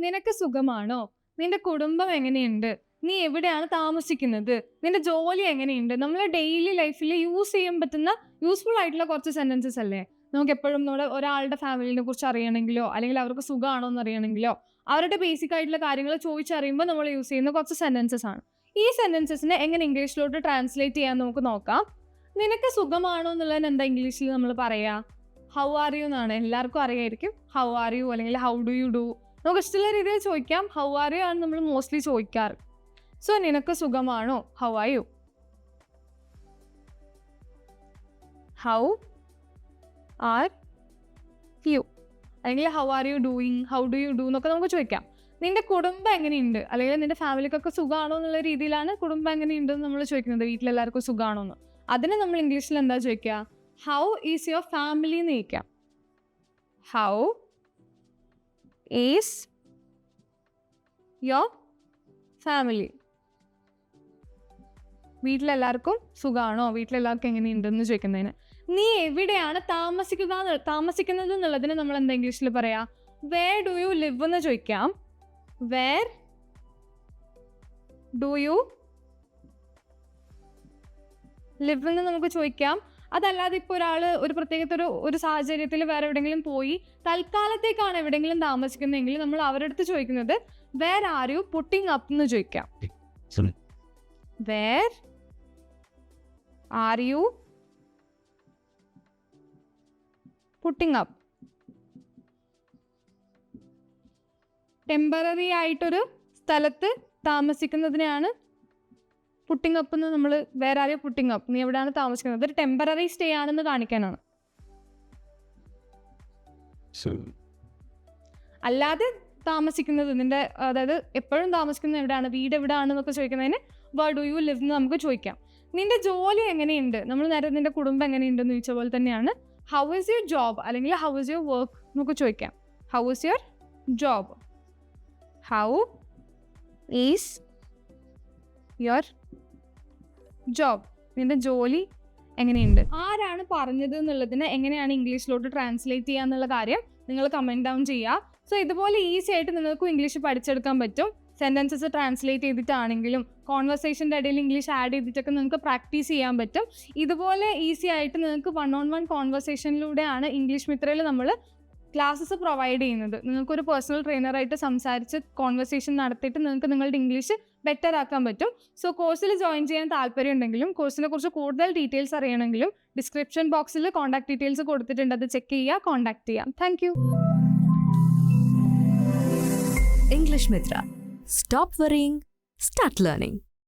നിനക്ക് സുഖമാണോ? നിന്റെ കുടുംബം എങ്ങനെയുണ്ട്? നീ എവിടെയാണ് താമസിക്കുന്നത്? നിന്റെ ജോലി എങ്ങനെയുണ്ട്? നമ്മൾ ഡെയിലി ലൈഫിൽ യൂസ് ചെയ്യാൻ പറ്റുന്ന യൂസ്ഫുൾ ആയിട്ടുള്ള കുറച്ച് സെന്റൻസസ് അല്ലേ? നമുക്ക് എപ്പോഴും നമ്മുടെ ഒരാളുടെ ഫാമിലിനെ കുറിച്ച് അറിയണമെങ്കിലോ അല്ലെങ്കിൽ അവർക്ക് സുഖമാണോ എന്ന് അറിയണമെങ്കിലോ അവരുടെ ബേസിക് ആയിട്ടുള്ള കാര്യങ്ങൾ ചോദിച്ചറിയുമ്പോൾ നമ്മൾ യൂസ് ചെയ്യുന്ന കുറച്ച് സെന്റൻസസ് ആണ്. ഈ സെന്റൻസസിനെ എങ്ങനെ ഇംഗ്ലീഷിലോട്ട് ട്രാൻസ്ലേറ്റ് ചെയ്യാൻ നമുക്ക് നോക്കാം. നിനക്ക് സുഖമാണോ എന്നുള്ളതിന് എന്താ ഇംഗ്ലീഷിൽ നമ്മൾ പറയാ? ഹൗ ആർ യു എന്നാണ്. എല്ലാവർക്കും അറിയായിരിക്കും ഹൗ ആർ യു അല്ലെങ്കിൽ ഹൗ ഡു യു ഡു. നമുക്ക് ഇഷ്ടമുള്ള രീതിയിൽ ചോദിക്കാം. ഹൗ ആർ യു ആണ് നമ്മൾ മോസ്റ്റ്ലി ചോദിക്കാറ്. സോ നിനക്ക് സുഖമാണോ? How are you? How are you അല്ലെങ്കിൽ how are you doing, how do you do എന്നൊക്കെ നമുക്ക് ചോദിക്കാം. നിന്റെ കുടുംബം എങ്ങനെയുണ്ട് അല്ലെങ്കിൽ നിന്റെ ഫാമിലിക്കൊക്കെ സുഖമാണോ എന്നുള്ള രീതിയിലാണ് കുടുംബം എങ്ങനെയുണ്ടെന്ന് നമ്മൾ ചോദിക്കുന്നത്. വീട്ടിലെല്ലാവർക്കും സുഖമാണോ എന്ന്. അതിന് നമ്മൾ ഇംഗ്ലീഷിൽ എന്താ ചോദിക്കുക? ഹൗ ഈസ് യുവർ ഫാമിലി എന്ന് ചോദിക്കാം. How is your family. വീട്ടിലെല്ലാവർക്കും സുഖമാണോ, വീട്ടിലെല്ലാവർക്കും എങ്ങനെയുണ്ടെന്ന് ചോദിക്കുന്നതിന്. നീ എവിടെയാണ് താമസിക്കുന്നത് എന്നുള്ളതിന് നമ്മൾ എന്താ ഇംഗ്ലീഷിൽ പറയാ? വേർ ഡു യു ലിവ് എന്ന് ചോദിക്കാം. വേർ ഡു യു ലിവ് എന്ന് നമുക്ക് ചോദിക്കാം. അതല്ലാതെ ഇപ്പോൾ ഒരാൾ ഒരു പ്രത്യേകത്തെ ഒരു സാഹചര്യത്തിൽ വേറെ എവിടെയെങ്കിലും പോയി തൽക്കാലത്തേക്കാണ് എവിടെയെങ്കിലും താമസിക്കുന്നതെങ്കിൽ നമ്മൾ അവരുടെ അടുത്ത് ചോദിക്കുന്നത് where are you putting up എന്ന് ചോദിക്കാം. Where are you putting up. Temporary ആയിട്ടൊരു സ്ഥലത്ത് താമസിക്കുന്നതിനെയാണ് പുട്ടിങ് അപ്പ് എന്ന് നമ്മൾ വേറെ ആരെയും പുട്ടിങ് അപ്പ്. നീ എവിടെയാണ് താമസിക്കുന്നത്? ഒരു ടെമ്പററി സ്റ്റേ ആണെന്ന് കാണിക്കാനാണ്. അല്ലാതെ താമസിക്കുന്നത് നിന്റെ, അതായത് എപ്പോഴും താമസിക്കുന്നത് എവിടെയാണ്, വീട് എവിടെയാണെന്നൊക്കെ ചോദിക്കുന്നതിന് വേർ ഡു യു ലിവ് എന്ന് നമുക്ക് ചോദിക്കാം. നിന്റെ ജോലി എങ്ങനെയുണ്ട്? നമ്മൾ നേരെ നിന്റെ കുടുംബം എങ്ങനെയുണ്ടെന്ന് ചോദിച്ച പോലെ തന്നെയാണ് ഹൗ ഈസ് യുവർ ജോബ് അല്ലെങ്കിൽ ഹൗ ഈസ് യുവർ വർക്ക് നമുക്ക് ചോദിക്കാം. How is your job? How is your job. നിന്റെ ജോലി എങ്ങനെയുണ്ട്? ആരാണ് പറഞ്ഞത് എന്നുള്ളതിന് എങ്ങനെയാണ് ഇംഗ്ലീഷിലോട്ട് ട്രാൻസ്ലേറ്റ് ചെയ്യുക എന്നുള്ള കാര്യം നിങ്ങൾ കമൻറ്റ് ഡൗൺ ചെയ്യുക. സോ ഇതുപോലെ ഈസി ആയിട്ട് നിങ്ങൾക്കും ഇംഗ്ലീഷ് പഠിച്ചെടുക്കാൻ പറ്റും. സെൻറ്റൻസസ് ട്രാൻസ്ലേറ്റ് ചെയ്തിട്ടാണെങ്കിലും കോൺവെർസേഷൻ്റെ ഇടയിൽ ഇംഗ്ലീഷ് ആഡ് ചെയ്തിട്ടൊക്കെ നിങ്ങൾക്ക് പ്രാക്ടീസ് ചെയ്യാൻ പറ്റും. ഇതുപോലെ ഈസി ആയിട്ട് നിങ്ങൾക്ക് 1-on-1 കോൺവെർസേഷനിലൂടെയാണ് ഇംഗ്ലീഷ് മിത്രയിൽ നമ്മൾ ക്ലാസ്സസ് പ്രൊവൈഡ് ചെയ്യുന്നത്. നിങ്ങൾക്കൊരു പേഴ്സണൽ ട്രെയിനറായിട്ട് സംസാരിച്ച് കോൺവെർസേഷൻ നടത്തിയിട്ട് നിങ്ങൾക്ക് നിങ്ങളുടെ ഇംഗ്ലീഷ് ബെറ്റർ ആക്കാൻ പറ്റും. സോ കോഴ്സിൽ ജോയിൻ ചെയ്യാൻ താല്പര്യം ഉണ്ടെങ്കിലും കോഴ്സിനെ കുറിച്ച് കൂടുതൽ ഡീറ്റെയിൽസ് അറിയണമെങ്കിലും ഡിസ്ക്രിപ്ഷൻ ബോക്സിൽ കോൺടാക്ട് ഡീറ്റെയിൽസ് കൊടുത്തിട്ടുണ്ട്. അത് ചെക്ക് ചെയ്യുക, കോൺടാക്ട് ചെയ്യാം. Thank you. English Mitra. Stop worrying, start learning.